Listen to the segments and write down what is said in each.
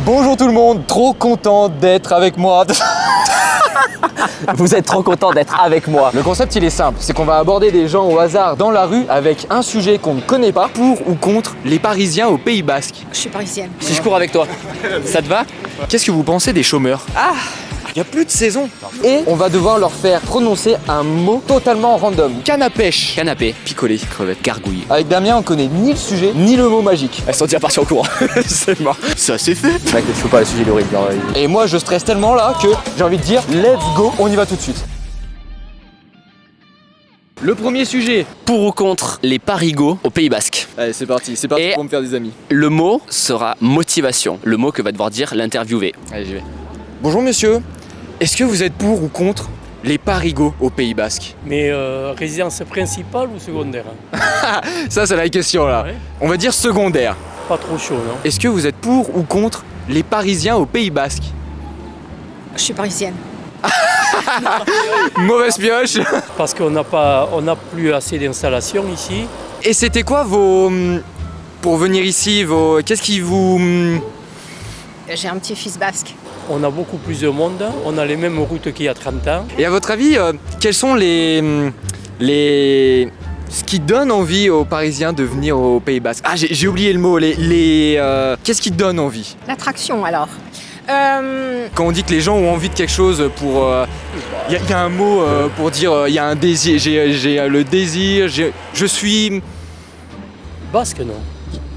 Bonjour tout le monde, trop content d'être avec moi. Vous êtes trop content d'être avec moi. Le concept il est simple, c'est qu'on va aborder des gens au hasard dans la rue avec un sujet qu'on ne connaît pas, pour ou contre les Parisiens au Pays Basque. Je suis parisienne. Si je cours avec toi, ça te va? Qu'est-ce que vous pensez des chômeurs? Il n'y a plus de saison. Et on va devoir leur faire prononcer un mot totalement random. Canne à pêche. Canapé, picolé, crevette, gargouille. Avec Damien, on connaît ni le sujet, ni le mot magique. Elles sont déjà parties en courant. C'est mort. Ça c'est fait. T'inquiète, je peux pas, le sujet il est horrible. Et moi je stresse tellement là que j'ai envie de dire let's go, on y va tout de suite. Le premier sujet. Pour ou contre les parigots au Pays Basque? Allez c'est parti Et- pour me faire des amis. Le mot sera motivation. Le mot que va devoir dire l'interviewé. Allez j'y vais. Bonjour monsieur, est-ce que vous êtes pour ou contre les parigots au Pays Basque? Mais résidence principale ou secondaire? Ça c'est la question là. Ouais. On va dire secondaire. Pas trop chaud, non? Est-ce que vous êtes pour ou contre les Parisiens au Pays Basque? Je suis parisienne. Mauvaise pioche. Parce qu'on n'a plus assez d'installations ici. Et c'était quoi vos... Pour venir ici, qu'est-ce qui vous... J'ai un petit-fils basque. On a beaucoup plus de monde. On a les mêmes routes qu'il y a 30 ans. Et à votre avis, quels sont les... Ce qui donne envie aux Parisiens de venir au Pays Basque? Ah, j'ai oublié le mot. Qu'est-ce qui donne envie? L'attraction alors. Quand on dit que les gens ont envie de quelque chose pour... Il y a un mot pour dire il y a un désir. J'ai le désir, je suis... Basque, non?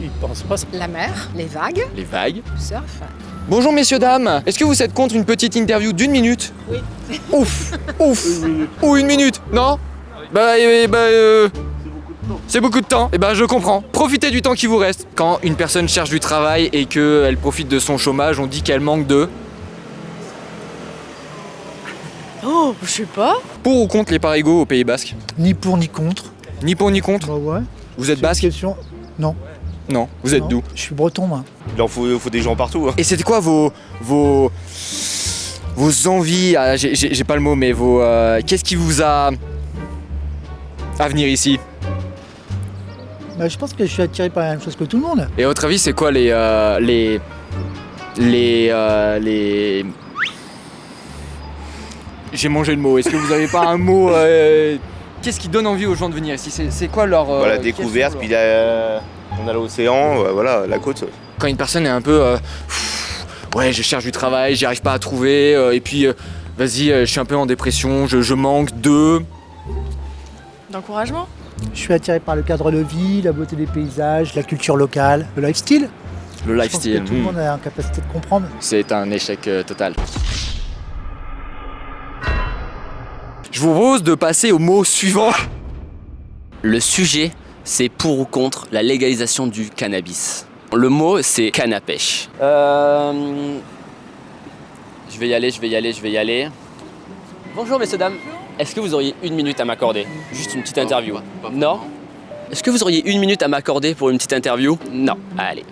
Ils pensent pas. La mer, les vagues, Les vagues. le surf. Bonjour messieurs, dames. Est-ce que vous êtes contre une petite interview d'1 minute? Oui. Ouf. Ou 1 minute, non? C'est beaucoup de temps. Et ben je comprends. Profitez du temps qui vous reste. Quand une personne cherche du travail et qu'elle profite de son chômage, on dit qu'elle manque de... Oh, je sais pas. Pour ou contre les parigots au Pays Basque? Ni pour ni contre. Ni pour ni contre. Bah ouais. Vous êtes C'est basque? une question. Non. Non. Vous êtes Non. d'où? Je suis breton, moi. Il en faut des gens partout. Hein. Et c'était quoi vos envies, j'ai pas le mot, mais qu'est-ce qui vous a à venir ici? Bah, je pense que je suis attiré par la même chose que tout le monde. Et à votre avis, c'est quoi les J'ai mangé le mot. Est-ce que vous avez pas un mot Qu'est-ce qui donne envie aux gens de venir ici? C'est quoi leur Voilà, découverte, puis on a l'océan, voilà, la côte. Quand une personne est un peu ouais, je cherche du travail, j'y arrive pas à trouver, et puis vas-y, je suis un peu en dépression, je manque de... D'encouragement. Je suis attiré par le cadre de vie, la beauté des paysages, la culture locale, le lifestyle. Le Je pense lifestyle. que tout le monde a la capacité de comprendre. C'est un échec total. Je vous propose de passer au mot suivant. Le sujet, c'est pour ou contre la légalisation du cannabis. Le mot, c'est canne à pêche. Je vais y aller. Bonjour messieurs, dames. Est-ce que vous auriez 1 minute à m'accorder? Juste une petite interview. Non? Est-ce que vous auriez 1 minute à m'accorder pour une petite interview? Non. Allez.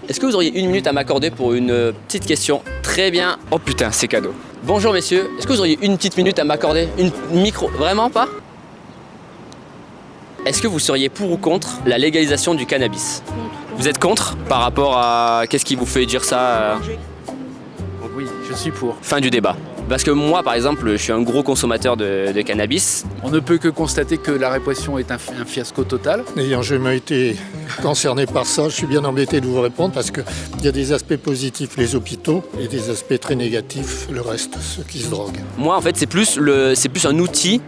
Est-ce que vous auriez 1 minute à m'accorder pour une petite question? Très bien. Oh putain, c'est cadeau. Bonjour messieurs, est-ce que vous auriez une petite minute à m'accorder? Une micro? Vraiment pas? Est-ce que vous seriez pour ou contre la légalisation du cannabis? Vous êtes contre? Par rapport à... Qu'est-ce qui vous fait dire ça? Oui, je suis pour. Fin du débat. Parce que moi, par exemple, je suis un gros consommateur de cannabis. On ne peut que constater que la répression est un fiasco total. N'ayant jamais été concerné par ça, je suis bien embêté de vous répondre parce qu'il y a des aspects positifs, les hôpitaux, et des aspects très négatifs, le reste, ceux qui se droguent. Moi, en fait, c'est plus un outil.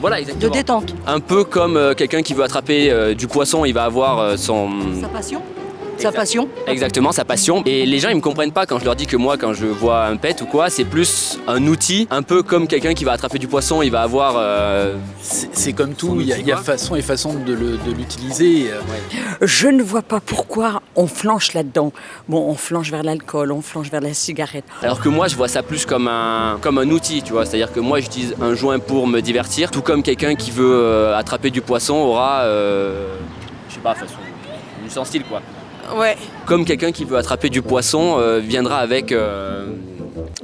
Voilà, exactement. De détente. Un peu comme quelqu'un qui veut attraper du poisson, il va avoir son... Sa passion. Exactement, sa passion. Et les gens, ils me comprennent pas quand je leur dis que moi, quand je vois un pet ou quoi, c'est plus un outil, un peu comme quelqu'un qui va attraper du poisson, il va avoir... C'est comme tout, il y a façon et façon de l'utiliser. Je ne vois pas pourquoi on flanche là-dedans. Bon, on flanche vers l'alcool, on flanche vers la cigarette. Alors que moi, je vois ça plus comme un outil, tu vois. C'est-à-dire que moi, j'utilise un joint pour me divertir, tout comme quelqu'un qui veut attraper du poisson aura, je sais pas, façon, sans style, quoi. Ouais. Comme quelqu'un qui veut attraper du poisson viendra avec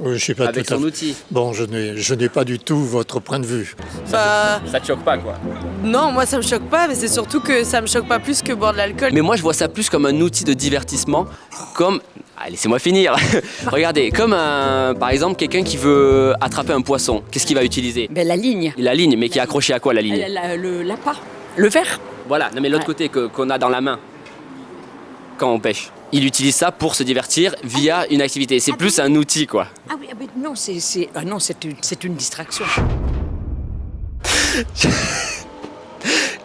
Oui, je suis pas avec tout à son fait. outil. Bon, je n'ai pas du tout votre point de vue. Bah, Ça te choque pas quoi. non, moi ça me choque pas, mais c'est surtout que ça me choque pas plus que boire de l'alcool. Mais moi je vois ça plus comme un outil de divertissement, comme... Ah, laissez-moi finir. Regardez, comme par exemple quelqu'un qui veut attraper un poisson, qu'est-ce qu'il va utiliser? Ben, la ligne. La ligne, mais qui est accrochée à quoi la ligne? Le l'appât. Le verre. Voilà, non mais l'autre Ouais. côté qu'on a dans la main quand on pêche. Il utilise ça pour se divertir via une activité. C'est plus un outil quoi. Ah oui, non, c'est une distraction.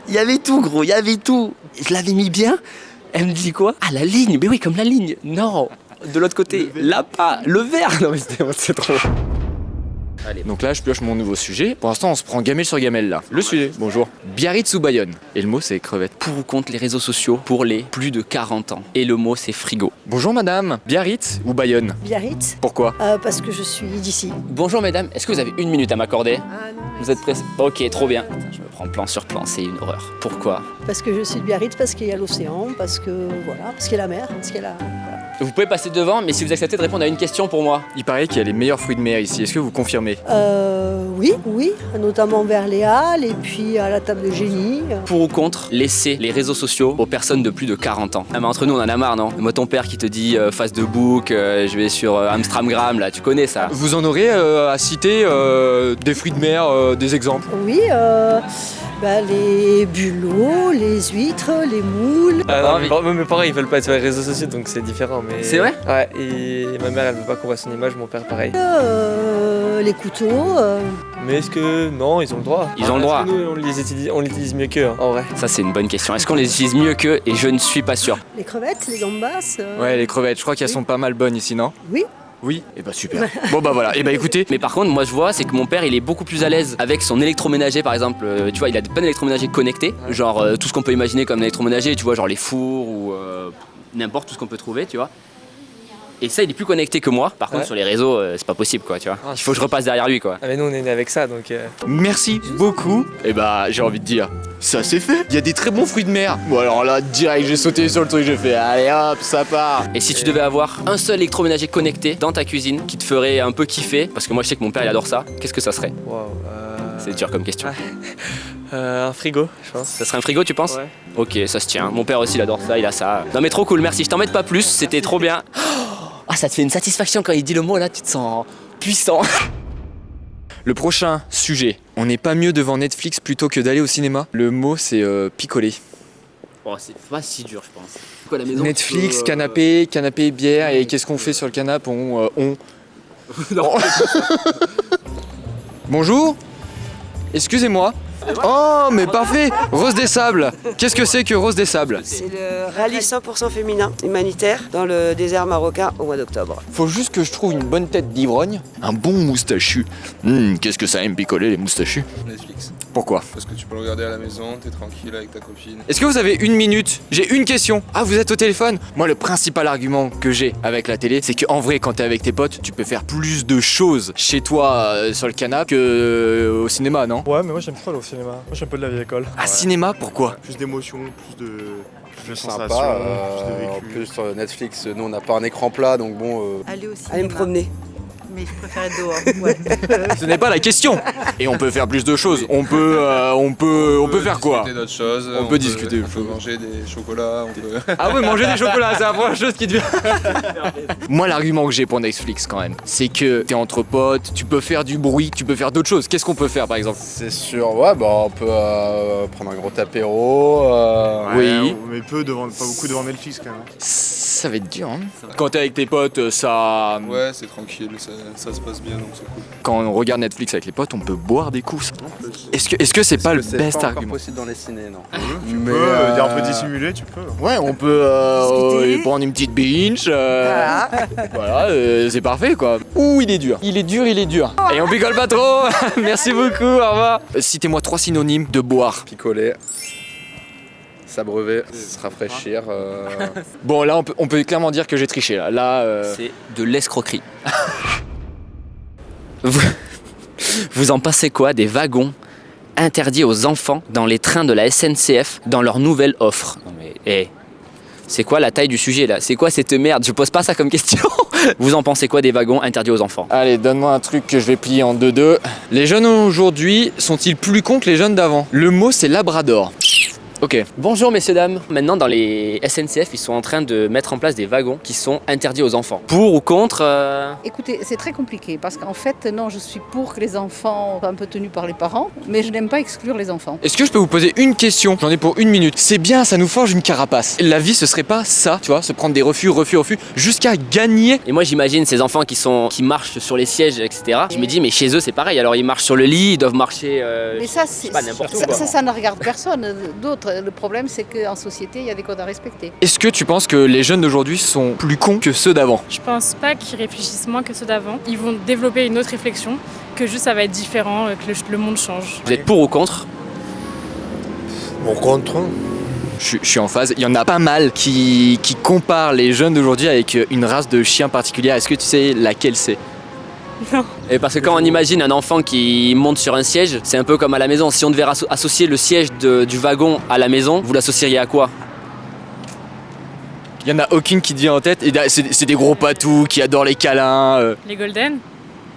Il y avait tout gros, il y avait tout. Je l'avais mis bien. Elle me dit quoi? Ah la ligne, mais oui comme la ligne. Non, de l'autre côté, l'appât, le verre. Non mais c'est trop. Allez. Donc là, je pioche mon nouveau sujet. Pour l'instant, on se prend gamelle sur gamelle là. Le sujet, bonjour. Biarritz ou Bayonne? Et le mot, c'est crevette. Pour ou contre les réseaux sociaux pour les plus de 40 ans. Et le mot c'est frigo. Bonjour madame. Biarritz ou Bayonne? Biarritz, Pourquoi? parce que je suis d'ici. Bonjour mesdames, est-ce que vous avez une minute à m'accorder? Ah non. Vous êtes pressés? Ok, trop bien. Attends, je me prends plan sur plan, c'est une horreur. Pourquoi? Parce que je suis de Biarritz, parce qu'il y a l'océan, parce que voilà, parce qu'il y a la mer, parce qu'il y a la... voilà. Vous pouvez passer devant, mais si vous acceptez de répondre à une question pour moi. Il paraît qu'il y a les meilleurs fruits de mer ici. Est-ce que vous confirmez? Oui, notamment vers les Halles et puis à la table de génie. Pour ou contre laisser les réseaux sociaux aux personnes de plus de 40 ans? Ah mais entre nous on en a marre non? Moi ton père qui te dit Facebook, je vais sur Amstramgram là, tu connais ça? Vous en aurez à citer des fruits de mer, des exemples? Oui, les bulots, les huîtres, les moules. Mes parents ils veulent pas être sur les réseaux sociaux donc c'est différent. Mais... C'est vrai? Ouais, et ma mère elle veut pas qu'on voit son image, mon père pareil. Les couteaux. Mais est-ce que. Non, ils ont le droit. Ils ont le droit. Est-ce que nous on l'utilise mieux qu'eux en vrai? Ça c'est une bonne question. Est-ce qu'on les utilise mieux qu'eux? Et je ne suis pas sûr. Les crevettes, les gambas. Ouais, les crevettes, je crois qu'elles sont pas mal bonnes ici, non? Oui. Oui? Et bah super. Bon bah voilà, et bah écoutez. Mais par contre, moi je vois, c'est que mon père il est beaucoup plus à l'aise avec son électroménager par exemple. Tu vois, il a plein d'électroménagers connectés. Genre tout ce qu'on peut imaginer comme électroménager, tu vois, genre les fours ou n'importe tout ce qu'on peut trouver, tu vois. Et ça, il est plus connecté que moi. Par contre, Ouais. sur les réseaux, c'est pas possible quoi, tu vois. Il faut que je repasse derrière lui quoi. Ah, mais nous on est né avec ça donc. Merci beaucoup. Et bah j'ai envie de dire, ça c'est fait. Il y a des très bons fruits de mer. Bon alors là, direct, j'ai sauté sur le truc, j'ai fait, allez hop, ça part. Et si tu devais avoir un seul électroménager connecté dans ta cuisine qui te ferait un peu kiffer, parce que moi je sais que mon père il adore ça, qu'est-ce que ça serait? Waouh. C'est dur comme question. Un frigo, je pense. Ça serait un frigo, tu penses? Ouais. Ok, ça se tient. Mon père aussi il adore ça, il a ça. Non mais trop cool, merci. Je t'embête pas plus, c'était trop bien. Ah, ça te fait une satisfaction quand il dit le mot là, tu te sens puissant. Le prochain sujet, on n'est pas mieux devant Netflix plutôt que d'aller au cinéma? Le mot c'est picoler. Oh, c'est pas si dur, je pense. Quoi, à la maison, Netflix, tu peux, canapé, bière, et qu'est-ce qu'on fait sur le canapé? Non. Bonjour? Excusez-moi. Oh mais parfait! Rose des Sables. Qu'est-ce que c'est que Rose des Sables? C'est le rallye 100% féminin humanitaire dans le désert marocain au mois d'octobre. Faut juste que je trouve une bonne tête d'ivrogne, un bon moustachu. Qu'est-ce que ça aime picoler les moustachus? Netflix. Pourquoi? Parce que tu peux le regarder à la maison, t'es tranquille avec ta copine. Est-ce que vous avez une minute? J'ai une question. Ah, vous êtes au téléphone? Moi, le principal argument que j'ai avec la télé, c'est qu'en vrai, quand t'es avec tes potes, tu peux faire plus de choses chez toi sur le canapé que au cinéma, non? Ouais, mais moi j'aime trop aller au cinéma. Moi je suis un peu de la vieille école. Ah, cinéma, pourquoi? Plus d'émotions, plus de sensations, Sympa, plus de vécu. en plus Netflix, nous on n'a pas un écran plat donc bon. Aller au cinéma. Aller me promener. Mais je préfère être dehors. Ouais. Ce n'est pas la question. Et on peut faire plus de choses. On peut faire quoi? Discuter d'autres choses. On peut discuter. On peut manger des chocolats. On peut... Ah ouais, manger des chocolats, c'est la première chose qui devient. Moi, l'argument que j'ai pour Netflix quand même, c'est que t'es entre potes, tu peux faire du bruit, tu peux faire d'autres choses. Qu'est-ce qu'on peut faire par exemple? C'est sûr, ouais, bah on peut prendre un gros apéro. Oui. Mais pas beaucoup devant Netflix quand même. Ça va être dur, hein. Quand t'es avec tes potes, ça. Ouais, c'est tranquille, ça se passe bien donc c'est cool. Quand on regarde Netflix avec les potes, on peut boire des coups. Est-ce que c'est pas le C'est best pas encore argument? possible dans les ciné, non. Mais on peut dissimuler, tu peux. Ouais, on peut prendre une petite binge. Voilà, c'est parfait quoi. Ouh, il est dur. Il est dur. Et on picole pas trop. Merci beaucoup, au revoir. Citez-moi 3 synonymes de boire. Picoler, s'abreuver, se rafraîchir. Bon, là, on peut clairement dire que j'ai triché là. C'est de l'escroquerie. Vous en pensez quoi des wagons interdits aux enfants dans les trains de la SNCF dans leur nouvelle offre? Non mais, C'est quoi la taille du sujet là? C'est quoi cette merde? Je pose pas ça comme question. Vous en pensez quoi des wagons interdits aux enfants? Allez, donne-moi un truc que je vais plier en 2-2. Les jeunes aujourd'hui sont-ils plus cons que les jeunes d'avant? Le mot c'est labrador. Ok. Bonjour messieurs dames. Maintenant dans les SNCF, ils sont en train de mettre en place des wagons qui sont interdits aux enfants. Pour ou contre Écoutez, c'est très compliqué parce qu'en fait, non, je suis pour que les enfants soient un peu tenus par les parents, mais je n'aime pas exclure les enfants. Est-ce que je peux vous poser une question? J'en ai pour 1 minute. C'est bien, ça nous forge une carapace. La vie, ce serait pas ça, tu vois, se prendre des refus, jusqu'à gagner. Et moi j'imagine ces enfants qui marchent sur les sièges, etc. Je me dis mais chez eux c'est pareil. Alors ils marchent sur le lit, ils doivent marcher. Mais ça, c'est pas n'importe où. Ça ne regarde personne d'autre. Le problème, c'est qu'en société, il y a des codes à respecter. Est-ce que tu penses que les jeunes d'aujourd'hui sont plus cons que ceux d'avant? Je pense pas qu'ils réfléchissent moins que ceux d'avant. Ils vont développer une autre réflexion, que juste ça va être différent, que le monde change. Vous êtes pour ou contre? Au contre. Je suis en phase. Il y en a pas mal qui comparent les jeunes d'aujourd'hui avec une race de chiens particulière. Est-ce que tu sais laquelle c'est? Non. Et parce que quand on imagine un enfant qui monte sur un siège, c'est un peu comme à la maison. Si on devait associer le siège du wagon à la maison, vous l'associeriez à quoi? Il y en a aucune qui te vient en tête. Et c'est des gros patous qui adorent les câlins. Les golden?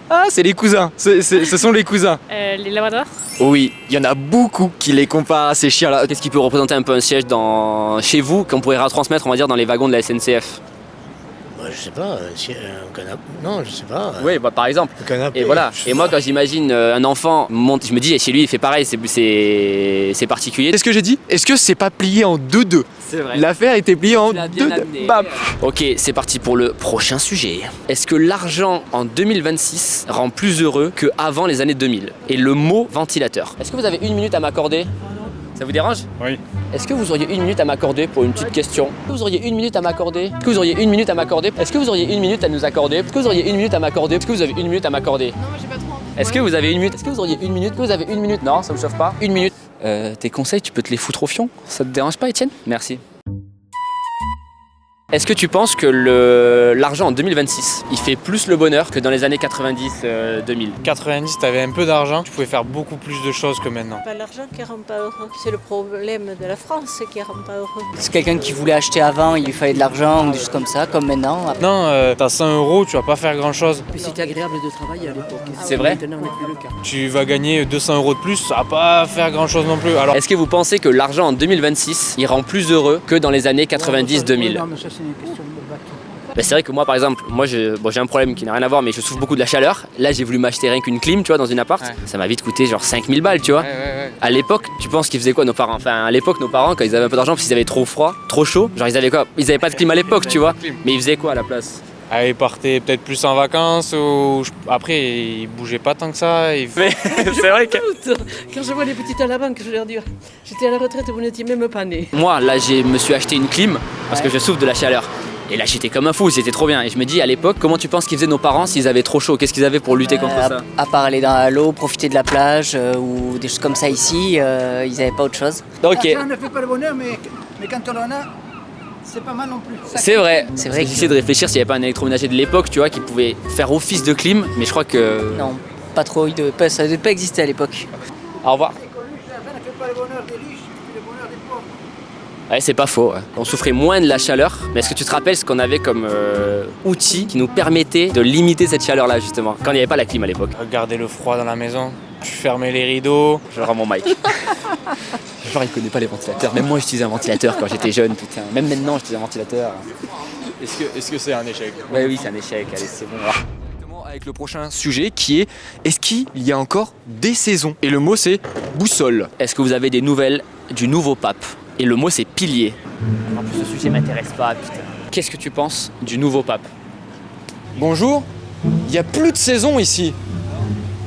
Ah, c'est les cousins. Ce sont les cousins. Les labradors? Oui, il y en a beaucoup qui les comparent à ces chiens-là. Qu'est-ce qui peut représenter un peu un siège chez vous qu'on pourrait retransmettre, on va dire, dans les wagons de la SNCF? Je sais pas, un canapé. Non, je sais pas. Oui, bah, par exemple. Un canapé. Et voilà. Et moi, quand j'imagine un enfant monte, je me dis, chez lui, il fait pareil, c'est particulier. Qu'est-ce que j'ai dit? Est-ce que c'est pas plié en 2-2? C'est vrai. L'affaire était pliée en 2-2. Bam. Ok, c'est parti pour le prochain sujet. Est-ce que l'argent en 2026 rend plus heureux qu'avant les années 2000? Et le mot ventilateur. Est-ce que vous avez 1 minute à m'accorder? Ça vous dérange? Oui. Est-ce que vous auriez 1 minute à m'accorder pour une petite question? Est-ce que vous auriez 1 minute à m'accorder? Est-ce que vous auriez 1 minute à m'accorder? Est-ce que vous auriez 1 minute à nous accorder? Est-ce que vous auriez 1 minute à m'accorder? Est-ce que vous avez 1 minute à m'accorder? Non, moi j'ai pas trop. Est-ce que vous avez 1 minute? Est-ce que vous auriez 1 minute? Est-ce que vous avez 1 minute? Non, ça me chauffe pas. 1 minute. Tes conseils, tu peux te les foutre au fion? Ça te dérange pas, Étienne? Merci. Est-ce que tu penses que l'argent en 2026, il fait plus le bonheur que dans les années 90-2000? 90, t'avais un peu d'argent, tu pouvais faire beaucoup plus de choses que maintenant. Pas l'argent qui rend pas heureux, c'est le problème de la France qui rend pas heureux. C'est quelqu'un qui voulait acheter avant, il lui fallait de l'argent ou des choses comme ça, comme maintenant. Non, t'as 100 €, tu vas pas faire grand chose. Puis c'était agréable de travailler à l'époque. C'est vrai? Maintenant, n'est plus le cas. Tu vas gagner 200 € de plus, ça va pas faire grand chose non plus. Alors, est-ce que vous pensez que l'argent en 2026, il rend plus heureux que dans les années 90-2000? Bah c'est vrai que moi par exemple, j'ai un problème qui n'a rien à voir mais je souffre beaucoup de la chaleur. Là j'ai voulu m'acheter rien qu'une clim tu vois dans une appart. Ouais. Ça m'a vite coûté genre 5000 balles tu vois. Ouais. À l'époque, tu penses qu'ils faisaient quoi nos parents? Enfin à l'époque nos parents quand ils avaient un peu d'argent parce qu'ils avaient trop froid, trop chaud, genre ils avaient quoi? Ils avaient pas de clim à l'époque tu vois. Mais ils faisaient quoi à la place? Ils partaient peut-être plus en vacances ou après ils bougeaient pas tant que ça. C'est vrai que quand je vois les petites à la banque, je leur dis j'étais à la retraite, vous n'étiez même pas nés. Moi là je me suis acheté une clim parce que je souffre de la chaleur. Et là j'étais comme un fou, c'était trop bien. Et je me dis à l'époque, comment tu penses qu'ils faisaient nos parents s'ils avaient trop chaud? Qu'est-ce qu'ils avaient pour lutter contre ça? À part aller dans l'eau, profiter de la plage ou des choses comme ça ici, ils avaient pas autre chose. Ok. L'argent ne fait pas le bonheur, mais quand on en a, c'est pas mal non plus. C'est vrai. C'est vrai. J'essaie de réfléchir s'il n'y avait pas un électroménager de l'époque, tu vois, qui pouvait faire office de clim, mais je crois que... Non, pas trop, ça ne devait pas exister à l'époque. Au revoir. Ouais, c'est pas faux. Ouais. On souffrait moins de la chaleur, mais est-ce que tu te rappelles ce qu'on avait comme outil qui nous permettait de limiter cette chaleur-là, justement, quand il n'y avait pas la clim à l'époque? Garder le froid dans la maison, tu fermais les rideaux. Je rends mon mic. Genre, il connaît pas les ventilateurs. Même moi, j'utilisais un ventilateur quand j'étais jeune, putain. Même maintenant, j'utilise un ventilateur. Est-ce que c'est un échec? Ouais, oui, c'est un échec. Allez, c'est bon. Avec le prochain sujet qui est est-ce qu'il y a encore des saisons? Et le mot c'est boussole. Est-ce que vous avez des nouvelles du nouveau pape? Et le mot c'est pilier. En plus ce sujet m'intéresse pas, putain. Qu'est-ce que tu penses du nouveau pape? Bonjour. Il n'y a plus de saison ici.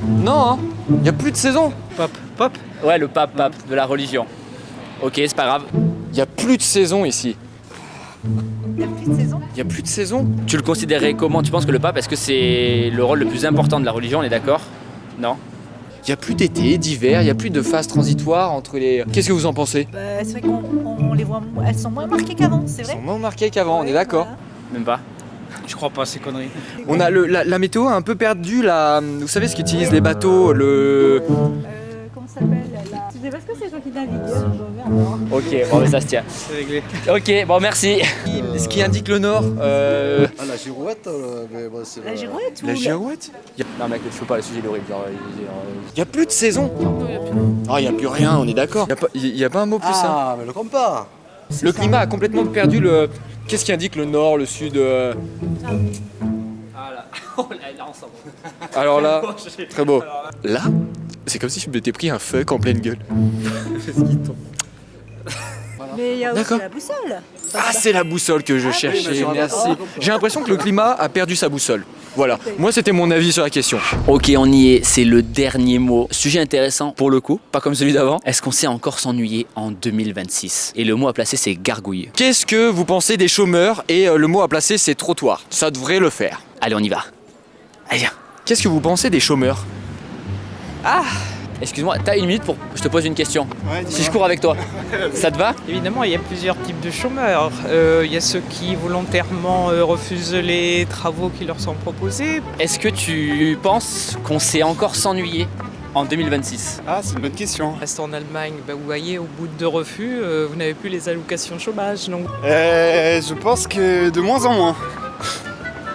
Non, hein? Il n'y a plus de saison. Pape? Ouais, le pape de la religion. Ok, c'est pas grave. Il n'y a plus de saison ici. Il n'y a plus de saison? Il n'y a plus de saison? Tu le considérais comment? Tu penses que le pape, est-ce que c'est le rôle le plus important de la religion, on est d'accord? Non? Il n'y a plus d'été, d'hiver, il n'y a plus de phase transitoire entre les... Qu'est-ce que vous en pensez? C'est vrai qu'on les voit, elles sont moins marquées qu'avant, c'est vrai? Elles sont moins marquées qu'avant, on est d'accord? Voilà. Même pas. Je crois pas, ces conneries. On a la météo a un peu perdu, vous savez ce qu'utilisent les bateaux, Comment ça s'appelle? sais pas ce que c'est toi qui navigues. Ok, bon, mais ça se tient. C'est réglé. Ok, bon, merci. Ce qui indique le nord. Ah, la girouette, mais bon, c'est La girouette ou La girouette. Non, mec, je peux pas, le sujet est horrible. Il y a plus de saison. Ah, il y a plus rien, on est d'accord. Il y a pas un mot plus simple. Ah, mais le compas. Le climat a complètement perdu le. Qu'est-ce qui indique le nord, le sud Ah là, oh là, ensemble. Alors là, très beau. Là, c'est comme si je m'étais pris un fuck en pleine gueule. Mais il y a aussi D'accord. la boussole. Ah, c'est la boussole que je cherchais, merci. J'ai l'impression que le climat a perdu sa boussole. Voilà, moi c'était mon avis sur la question. Ok, on y est, c'est le dernier mot. Sujet intéressant pour le coup, pas comme celui d'avant. Est-ce qu'on sait encore s'ennuyer en 2026? Et le mot à placer, c'est gargouille. Qu'est-ce que vous pensez des chômeurs? Et le mot à placer, c'est trottoir. Ça devrait le faire. Allez, on y va. Allez, viens. Qu'est-ce que vous pensez des chômeurs? Ah! Excuse-moi, t'as une minute pour que je te pose une question. Si je cours avec toi, ça te va? Évidemment, il y a plusieurs types de chômeurs. Il y a ceux qui volontairement refusent les travaux qui leur sont proposés. Est-ce que tu penses qu'on sait encore s'ennuyer en 2026? Ah, c'est une bonne question. Reste en Allemagne, vous voyez, au bout de 2 refus, vous n'avez plus les allocations chômage. Donc... Je pense que de moins en moins.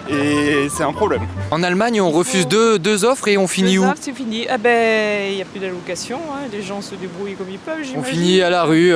Et c'est un problème. En Allemagne, on refuse deux offres et on finit où? C'est fini. Ah ben, il n'y a plus d'allocations. Hein. Les gens se débrouillent comme ils peuvent, j'imagine. On finit à la rue.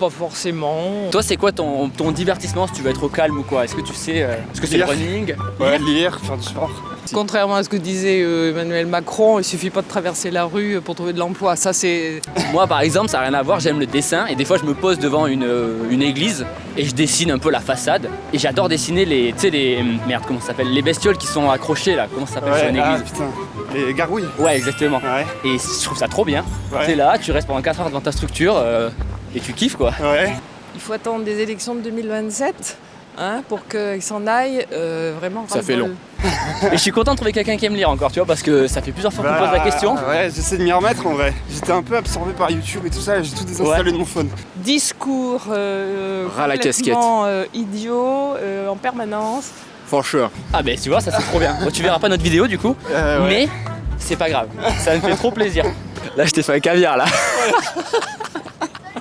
Pas forcément. Toi, c'est quoi ton divertissement si tu veux être au calme ou quoi? Est-ce que tu sais, est-ce que c'est le running? Ouais, lire, faire du sport. Contrairement à ce que disait Emmanuel Macron, il suffit pas de traverser la rue pour trouver de l'emploi. Ça, c'est... Moi, par exemple, ça n'a rien à voir, j'aime le dessin et des fois, je me pose devant une église et je dessine un peu la façade. Et j'adore dessiner les, tu sais, merde, comment ça s'appelle? Les bestioles qui sont accrochées là, comment ça s'appelle sur une église? Putain, les gargouilles. Ouais, exactement. Ouais. Et je trouve ça trop bien. Ouais. T'es là, tu restes pendant 4 heures devant ta structure et tu kiffes quoi. Ouais. Il faut attendre des élections de 2027 hein, pour qu'ils s'en aillent vraiment. Ça fait long. Et je suis content de trouver quelqu'un qui aime lire encore, tu vois, parce que ça fait plusieurs fois qu'on pose la question. Ouais, j'essaie de m'y remettre en vrai. J'étais un peu absorbé par YouTube et tout ça, j'ai tout désinstallé de mon phone. Discours Ras la casquette. idiot en permanence. For sure. Ah ben tu vois, ça c'est trop bien. Bon, tu verras pas notre vidéo du coup, ouais. mais c'est pas grave. Ça me fait trop plaisir. Là, je t'ai fait un caviar là.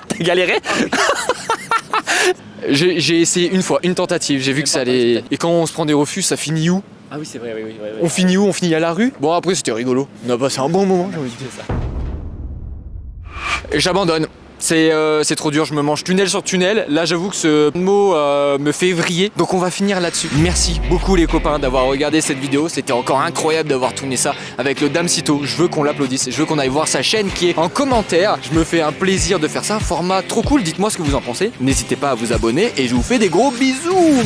T'as galéré? J'ai essayé une fois, une tentative, j'ai vu que ça allait... Et quand on se prend des refus, ça finit où? Ah oui, c'est vrai, oui. On finit où? On finit à la rue? Bon, après, c'était rigolo. On a passé un bon moment, j'ai envie de dire ça. Et j'abandonne. C'est trop dur, je me mange tunnel sur tunnel. Là, j'avoue que ce mot me fait vriller. Donc, on va finir là-dessus. Merci beaucoup, les copains, d'avoir regardé cette vidéo. C'était encore incroyable d'avoir tourné ça avec le Dame Cito. Je veux qu'on l'applaudisse. Je veux qu'on aille voir sa chaîne qui est en commentaire. Je me fais un plaisir de faire ça. Format trop cool. Dites-moi ce que vous en pensez. N'hésitez pas à vous abonner et je vous fais des gros bisous.